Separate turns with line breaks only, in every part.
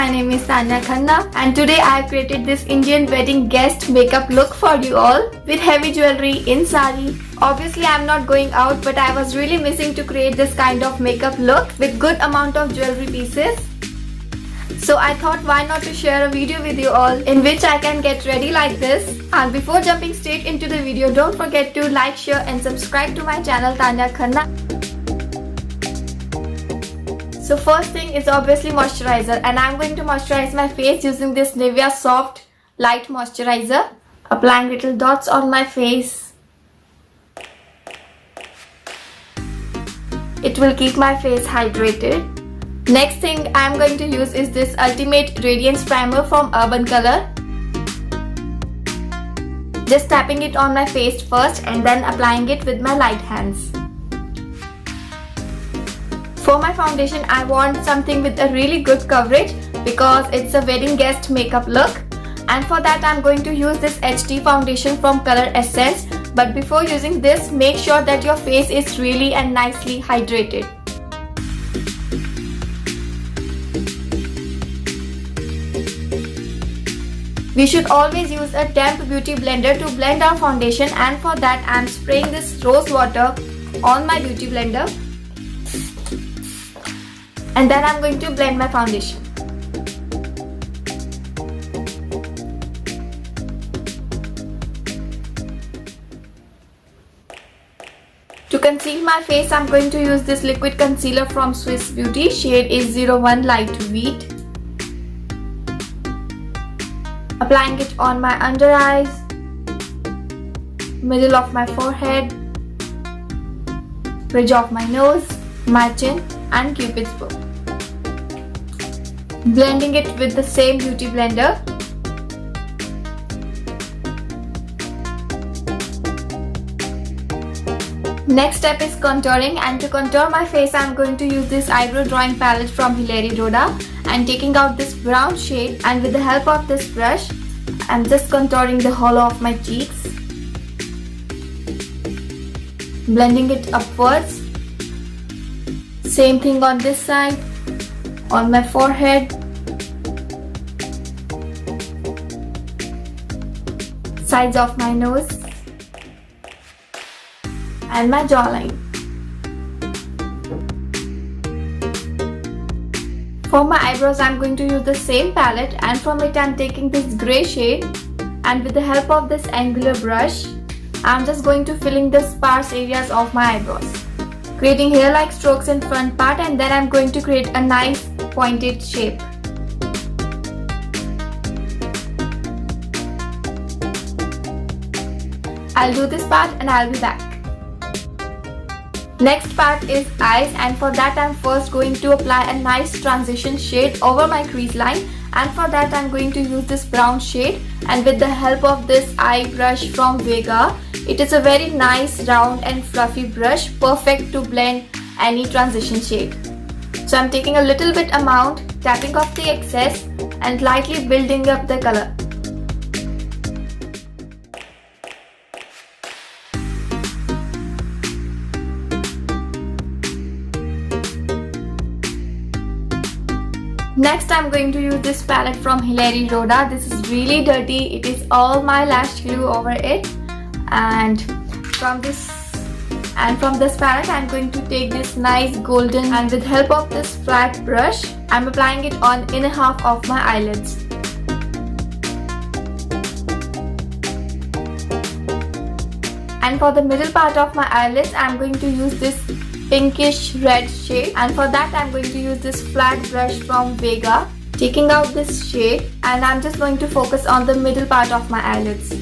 my name is Tanya Khanna and today I have created this Indian wedding guest makeup look for you all with heavy jewelry in sari. Obviously I am not going out, but I was really missing to create this kind of makeup look with good amount of jewelry pieces. So I thought why not to share a video with you all in which I can get ready like this. And before jumping straight into the video, don't forget to like, share and subscribe to my channel Tanya Khanna. So first thing is obviously moisturizer, and I'm going to moisturize my face using this Nivea Soft Light Moisturizer. Applying little dots on my face. It will keep my face hydrated. Next thing I'm going to use is this Ultimate Radiance Primer from Urban Color. Just tapping it on my face first and then applying it with my light hands. For my foundation, I want something with a really good coverage because it's a wedding guest makeup look. And for that I'm going to use this HD foundation from Color Essence. But before using this, make sure that your face is really and nicely hydrated. We should always use a damp beauty blender to blend our foundation, and for that I'm spraying this rose water on my beauty blender. And then I'm going to blend my foundation. To conceal my face, I'm going to use this liquid concealer from Swiss Beauty. Shade is 01 Light Wheat. Applying it on my under eyes, middle of my forehead, bridge of my nose, my chin and Cupid's bow. Blending it with the same beauty blender. Next step is contouring, and to contour my face I'm going to use this eyebrow drawing palette from Hilary Rhoda and taking out this brown shade, and with the help of this brush I'm just contouring the hollow of my cheeks. Blending it upwards. Same thing on this side, on my forehead, sides of my nose and my jawline. For my eyebrows I'm going to use the same palette, and from it I'm taking this grey shade, and with the help of this angular brush I'm just going to fill in the sparse areas of my eyebrows, creating hair-like strokes in front part, and then I'm going to create a nice pointed shape. I'll do this part and I'll be back. Next part is eyes, and for that I'm first going to apply a nice transition shade over my crease line, and for that I'm going to use this brown shade, and with the help of this eye brush from Vega. It is a very nice round and fluffy brush, perfect to blend any transition shade. So I'm taking a little bit amount, tapping off the excess and lightly building up the color. Next I'm going to use this palette from Hilary Rhoda. This is really dirty. It is all my lash glue over it. And from this palette I'm going to take this nice golden, and with help of this flat brush I'm applying it on inner half of my eyelids. And for the middle part of my eyelids I'm going to use this pinkish red shade, and for that I'm going to use this flat brush from Vega, taking out this shade, and I'm just going to focus on the middle part of my eyelids.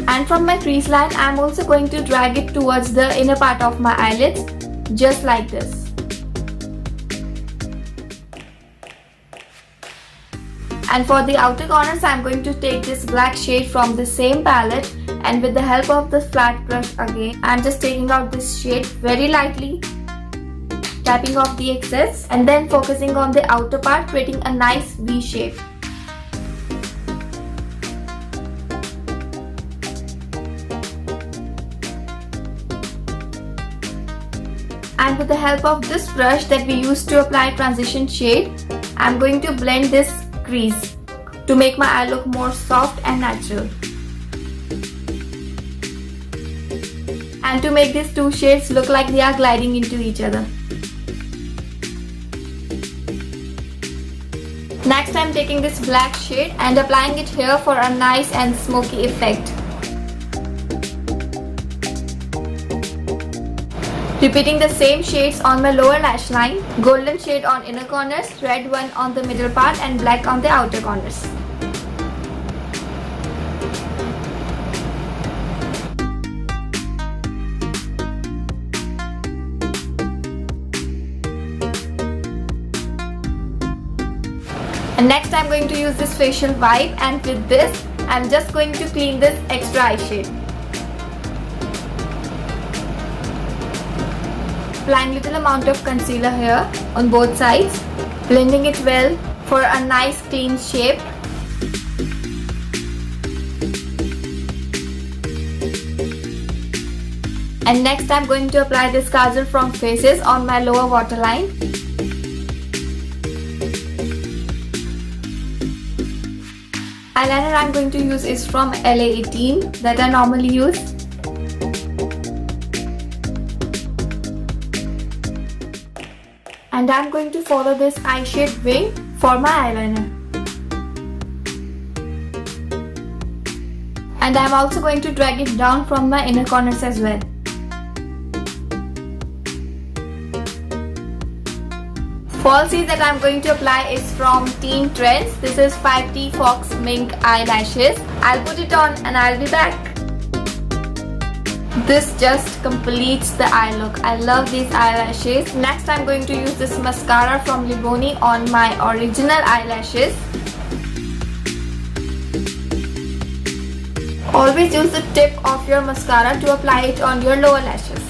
And from my crease line I'm also going to drag it towards the inner part of my eyelids, just like this. And for the outer corners I'm going to take this black shade from the same palette, and with the help of the flat brush again I'm just taking out this shade very lightly, tapping off the excess and then focusing on the outer part, creating a nice V shape. And with the help of this brush that we used to apply transition shade, I'm going to blend this crease to make my eye look more soft and natural. And to make these two shades look like they are gliding into each other. Next, I'm taking this black shade and applying it here for a nice and smoky effect. Repeating the same shades on my lower lash line, golden shade on inner corners, red one on the middle part and black on the outer corners. And next I'm going to use this facial wipe, and with this I'm just going to clean this extra eye shade. Applying little amount of concealer here on both sides, blending it well for a nice clean shape. And next I'm going to apply this kajal from Faces on my lower waterline. Eyeliner I'm going to use is from LA18 that I normally use. And I'm going to follow this eye shade wing for my eyeliner. And I'm also going to drag it down from my inner corners as well. Falsies that I'm going to apply is from Teen Trends. This is 5T Fox Mink eyelashes. I'll put it on and I'll be back. This just completes the eye look. I love these eyelashes. Next I'm going to use this mascara from Liboni on my original eyelashes. Always use the tip of your mascara to apply it on your lower lashes.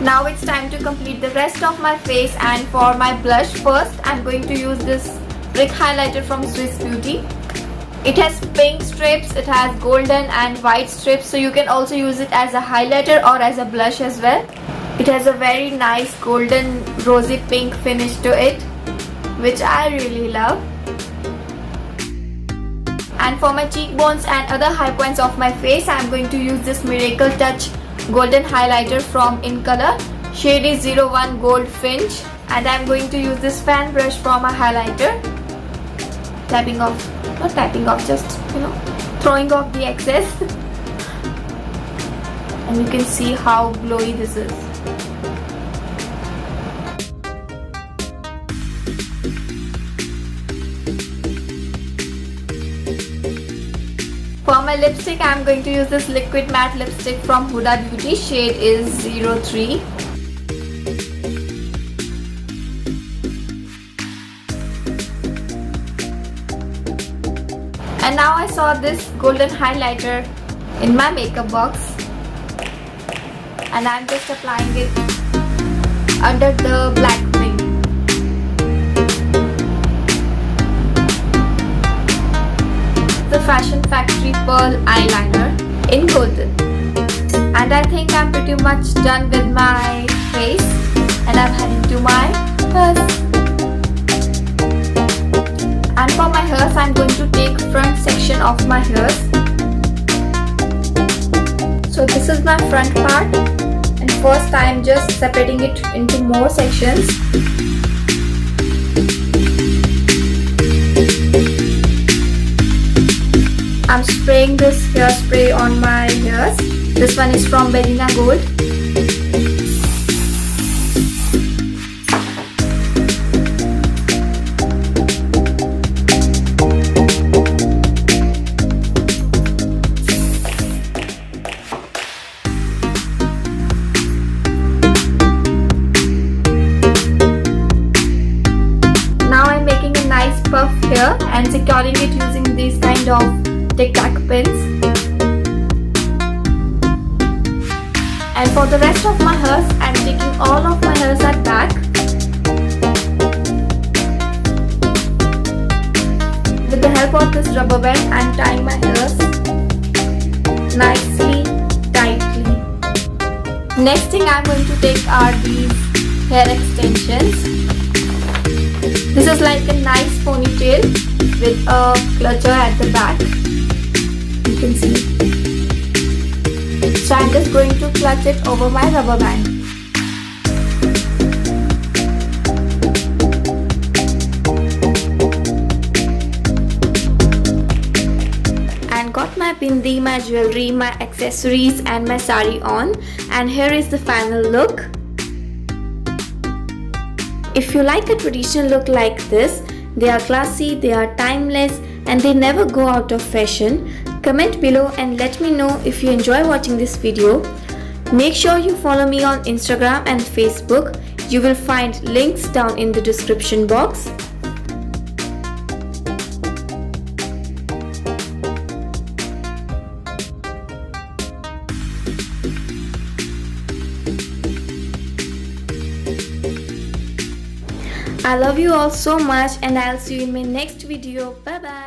Now it's time to complete the rest of my face, and for my blush first I'm going to use this brick highlighter from Swiss Beauty. It has pink strips, it has golden and white strips, so you can also use it as a highlighter or as a blush as well. It has a very nice golden rosy pink finish to it, which I really love. And for my cheekbones and other high points of my face, I am going to use this Miracle Touch golden highlighter from In Color. Shade is 01 Gold Finch, and I am going to use this fan brush for my highlighter. Tapping off, not tapping off, just throwing off the excess. And you can see how glowy this is. For my lipstick, I am going to use this liquid matte lipstick from Huda Beauty. Shade is 03. And now I saw this golden highlighter in my makeup box, and I'm just applying it under the black wing. The Fashion Factory Pearl eyeliner in golden. And I think I'm pretty much done with my face, and I'm heading to my hairs. And for my hairs, I'm going to take front section of my hairs. So this is my front part, and first I'm just separating it into more sections. I'm spraying this hairspray on my hairs. This one is from Berina Gold. Puff here and securing it using these kind of tic-tac pins. And for the rest of my hairs, I'm taking all of my hairs at back. With the help of this rubber band, I'm tying my hairs nicely, tightly. Next thing I'm going to take are these hair extensions. This is like a nice ponytail with a clutcher at the back. You can see. So I'm just going to clutch it over my rubber band. And got my bindi, my jewelry, my accessories and my sari on, and here is the final look. If you like a traditional look like this, they are classy, they are timeless and they never go out of fashion. Comment below and let me know if you enjoy watching this video. Make sure you follow me on Instagram and Facebook. You will find links down in the description box. I love you all so much and I'll see you in my next video. Bye bye.